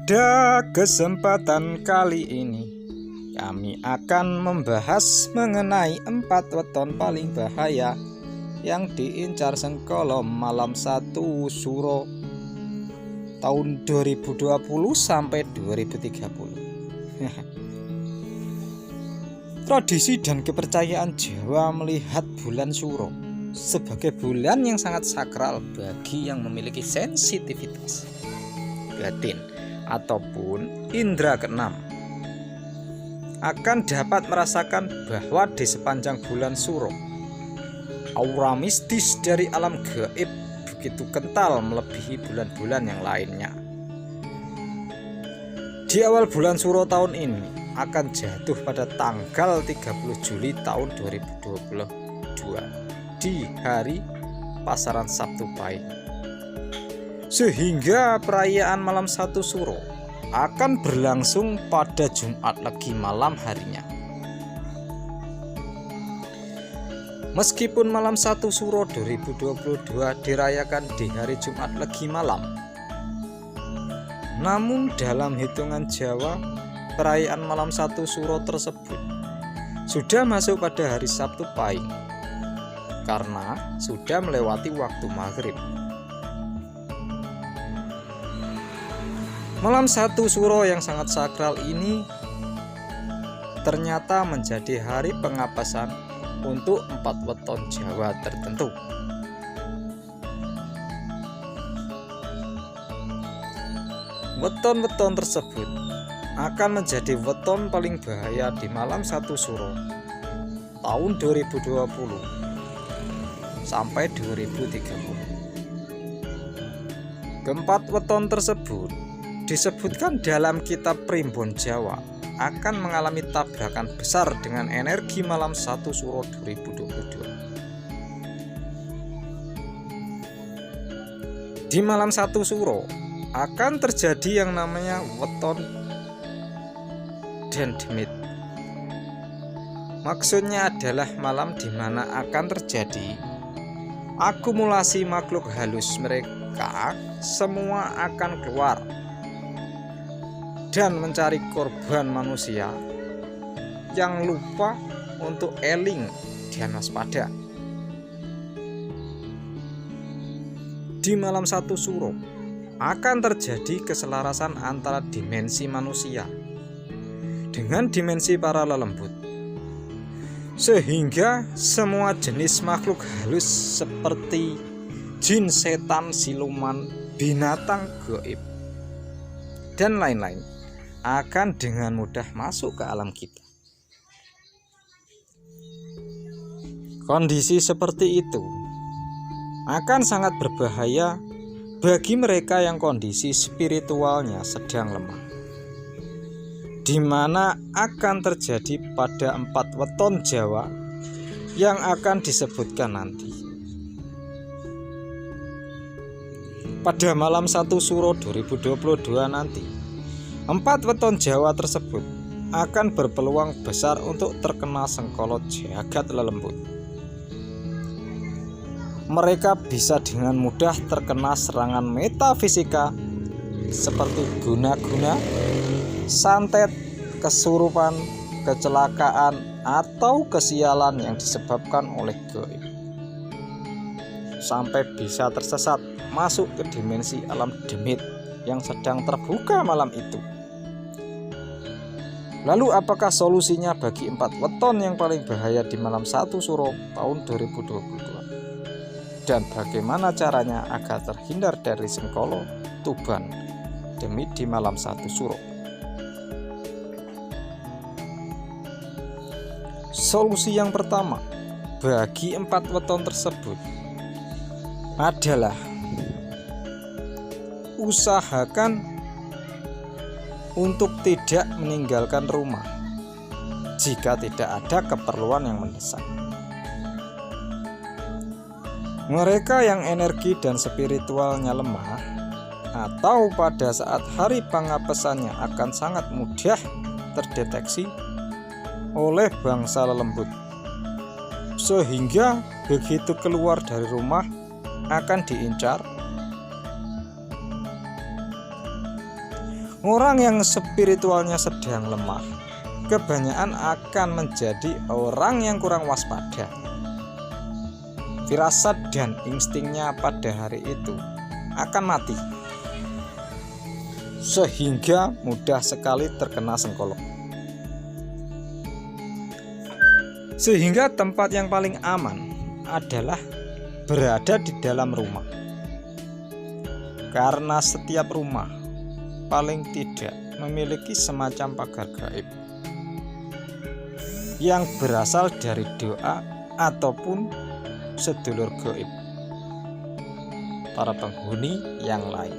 Pada kesempatan kali ini kami akan membahas mengenai 4 weton paling bahaya yang diincar Sengkolo malam 1 Suro tahun 2020 sampai 2030. Tradisi dan kepercayaan Jawa melihat bulan Suro sebagai bulan yang sangat sakral bagi yang memiliki sensitivitas batin ataupun indera keenam akan dapat merasakan bahwa di sepanjang bulan Suro aura mistis dari alam gaib begitu kental melebihi bulan-bulan yang lainnya. Di awal bulan Suro tahun ini akan jatuh pada tanggal 30 Juli tahun 2022 di hari Pasaran Sabtu Pahing, sehingga perayaan malam 1 Suro akan berlangsung pada Jumat Legi malam harinya. Meskipun malam 1 Suro 2022 dirayakan di hari Jumat Legi malam, namun dalam hitungan Jawa perayaan malam 1 Suro tersebut sudah masuk pada hari Sabtu Pahing karena sudah melewati waktu maghrib. Malam 1 Suro yang sangat sakral ini ternyata menjadi hari pengapasan untuk 4 weton Jawa tertentu. Weton-weton tersebut akan menjadi weton paling bahaya di malam 1 Suro tahun 2020 sampai 2030. Keempat weton tersebut disebutkan dalam kitab Primbon Jawa akan mengalami tabrakan besar dengan energi malam 1 Suro 2022. Di malam 1 Suro akan terjadi yang namanya weton dan demit. Maksudnya adalah malam di mana akan terjadi akumulasi makhluk halus, mereka semua akan keluar dan mencari korban manusia yang lupa untuk eling dan waspada. Di malam 1 Suro akan terjadi keselarasan antara dimensi manusia dengan dimensi para lelembut, sehingga semua jenis makhluk halus seperti jin, setan, siluman, binatang gaib, dan lain-lain akan dengan mudah masuk ke alam kita. Kondisi seperti itu akan sangat berbahaya bagi mereka yang kondisi spiritualnya sedang lemah, di mana akan terjadi pada 4 weton Jawa yang akan disebutkan nanti. Pada malam 1 Suro 2022 nanti, 4 weton Jawa tersebut akan berpeluang besar untuk terkena Sengkolo jagat lelembut. Mereka bisa dengan mudah terkena serangan metafisika seperti guna-guna, santet, kesurupan, kecelakaan, atau kesialan yang disebabkan oleh gaib, sampai bisa tersesat masuk ke dimensi alam demit yang sedang terbuka malam itu. Lalu apakah solusinya bagi 4 weton yang paling bahaya di malam 1 Suro tahun 2022? Dan bagaimana caranya agar terhindar dari Sengkolo, Tuban, demit di malam 1 Suro? Solusi yang pertama bagi 4 weton tersebut adalah usahakan untuk tidak meninggalkan rumah jika tidak ada keperluan yang mendesak. Mereka yang energi dan spiritualnya lemah atau pada saat hari pengapesannya akan sangat mudah terdeteksi oleh bangsa lelembut, sehingga begitu keluar dari rumah akan diincar Orang yang spiritualnya sedang lemah kebanyakan akan menjadi orang yang kurang waspada. Firasat dan instingnya pada hari itu akan mati, sehingga mudah sekali terkena sengkolok. Sehingga tempat yang paling aman adalah berada di dalam rumah, karena setiap rumah paling tidak memiliki semacam pagar gaib yang berasal dari doa ataupun sedulur gaib para penghuni yang lain.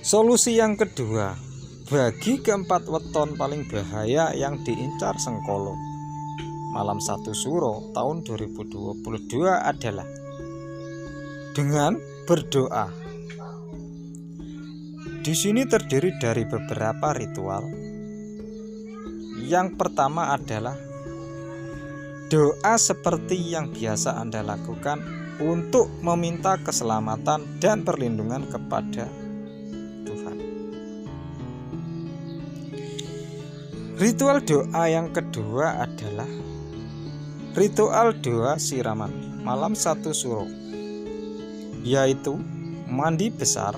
Solusi yang kedua, bagi keempat weton paling bahaya yang diincar Sengkolo malam 1 Suro tahun 2022 adalah dengan berdoa. Di sini terdiri dari beberapa ritual. Yang pertama adalah doa seperti yang biasa Anda lakukan untuk meminta keselamatan dan perlindungan kepada Tuhan. Ritual doa yang kedua adalah ritual doa siraman malam 1 Suro, yaitu mandi besar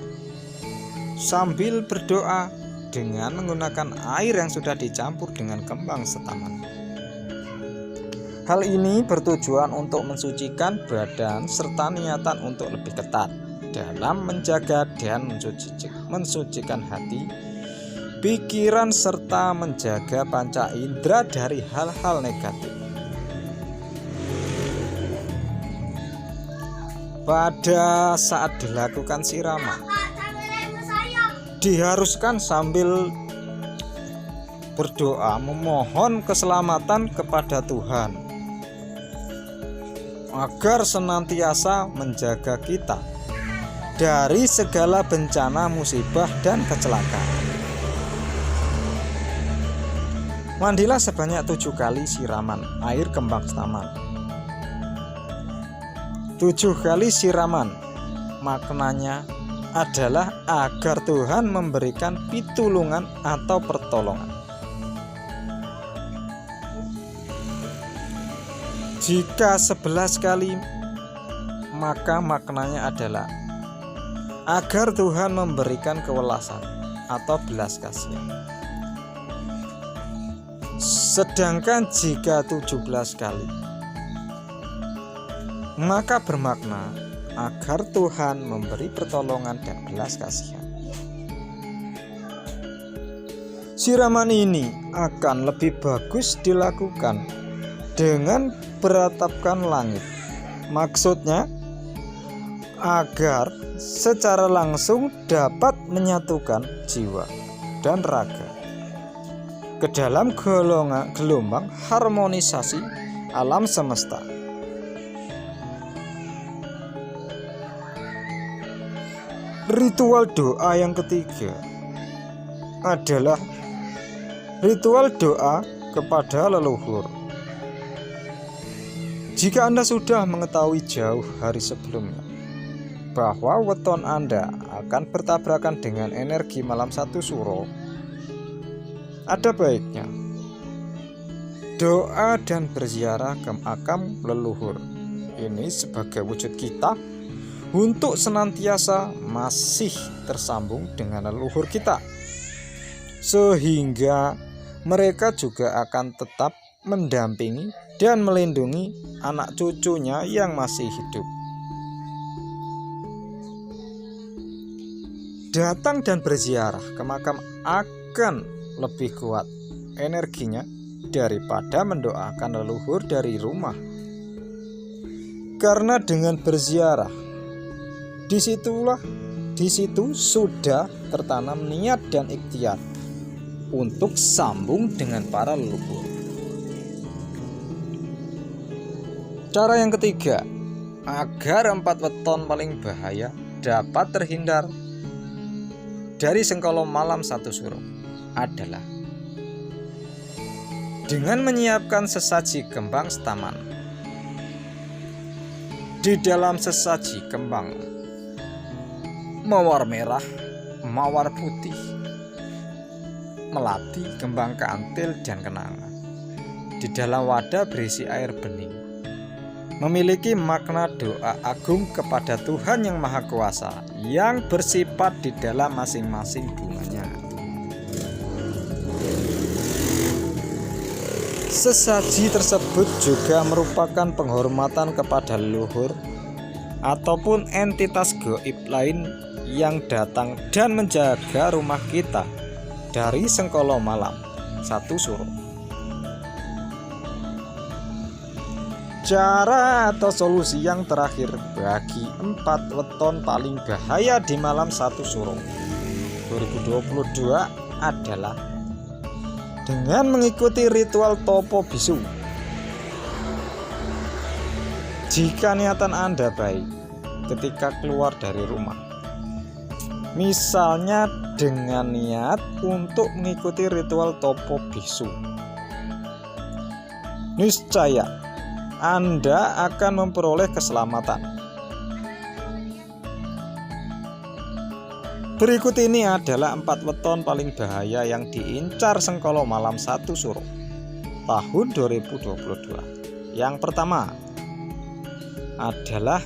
sambil berdoa dengan menggunakan air yang sudah dicampur dengan kembang setaman. Hal ini bertujuan untuk mensucikan badan serta niatan untuk lebih ketat dalam menjaga dan mensucikan hati, pikiran serta menjaga panca indera dari hal-hal negatif. Pada saat dilakukan siraman, diharuskan sambil berdoa memohon keselamatan kepada Tuhan agar senantiasa menjaga kita dari segala bencana, musibah, dan kecelakaan. Mandilah sebanyak 7 kali siraman air kembang setaman. 7 kali siraman maknanya adalah agar Tuhan memberikan pitulungan atau pertolongan. Jika 11 kali, maka maknanya adalah agar Tuhan memberikan kewelasan atau belas kasihan. Sedangkan jika 17 kali, maka bermakna agar Tuhan memberi pertolongan dan belas kasihan. Siraman ini akan lebih bagus dilakukan dengan beratapkan langit. Maksudnya agar secara langsung dapat menyatukan jiwa dan raga ke dalam gelombang harmonisasi alam semesta. Ritual doa yang ketiga adalah ritual doa kepada leluhur. Jika Anda sudah mengetahui jauh hari sebelumnya bahwa weton Anda akan bertabrakan dengan energi malam 1 Suro, ada baiknya doa dan berziarah ke makam leluhur ini sebagai wujud kita untuk senantiasa masih tersambung dengan leluhur kita, sehingga mereka juga akan tetap mendampingi dan melindungi anak cucunya yang masih hidup. Datang dan berziarah ke makam akan lebih kuat energinya daripada mendoakan leluhur dari rumah, karena dengan berziarah di situ sudah tertanam niat dan ikhtiar untuk sambung dengan para leluhur. Cara yang ketiga, agar 4 weton paling bahaya dapat terhindar dari Sengkolo malam 1 Suro adalah dengan menyiapkan sesaji kembang setaman. Di dalam sesaji kembang mawar merah mawar putih, melati, kembang kantil, dan kenanga. Di dalam wadah berisi air bening, memiliki makna doa agung kepada Tuhan yang Maha Kuasa yang bersifat di dalam masing-masing bunganya. Sesaji tersebut juga merupakan penghormatan kepada leluhur ataupun entitas gaib lain yang datang dan menjaga rumah kita dari sengkolo malam 1 Suro. Cara atau solusi yang terakhir bagi 4 weton paling bahaya di malam 1 Suro 2022 adalah dengan mengikuti ritual topo bisu. Jika niatan Anda baik ketika keluar dari rumah, misalnya dengan niat untuk mengikuti ritual topo bisu, niscaya Anda akan memperoleh keselamatan. Berikut ini adalah 4 weton paling bahaya yang diincar sengkolo malam 1 Suro tahun 2022. Yang pertama adalah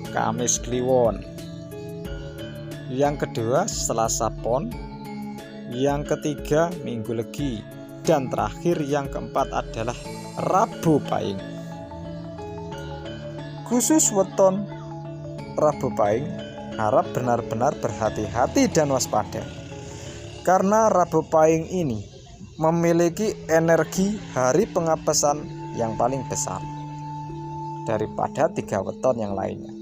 Kamis Kliwon, yang kedua Selasa Pon, yang ketiga Minggu Legi, dan terakhir yang keempat adalah Rabu Pahing. Khusus weton Rabu Pahing, harap benar-benar berhati-hati dan waspada, karena Rabu Pahing ini memiliki energi hari pengapesan yang paling besar daripada 3 weton yang lainnya.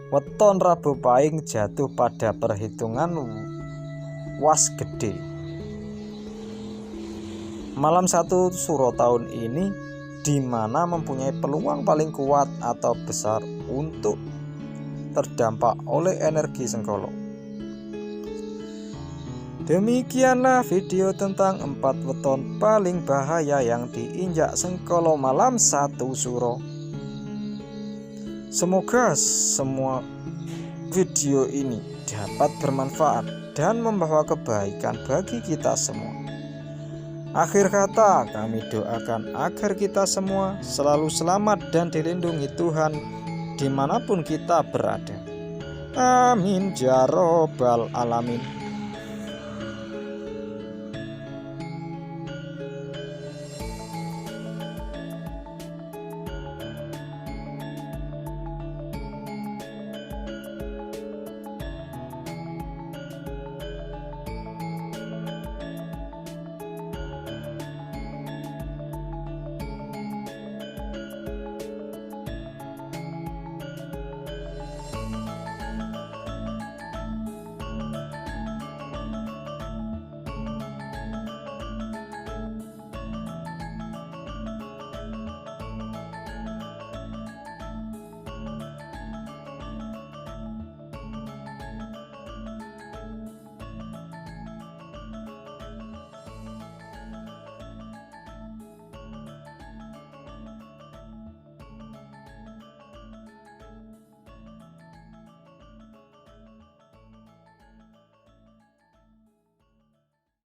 Weton Rabu Pahing jatuh pada perhitungan was gede. Malam 1 Suro tahun ini di mana mempunyai peluang paling kuat atau besar untuk terdampak oleh energi sengkolo. Demikianlah video tentang 4 weton paling bahaya yang diinjak sengkolo malam 1 Suro. Semoga semua video ini dapat bermanfaat dan membawa kebaikan bagi kita semua. Akhir kata, kami doakan agar kita semua selalu selamat dan dilindungi Tuhan dimanapun kita berada. Amin ya robbal alamin.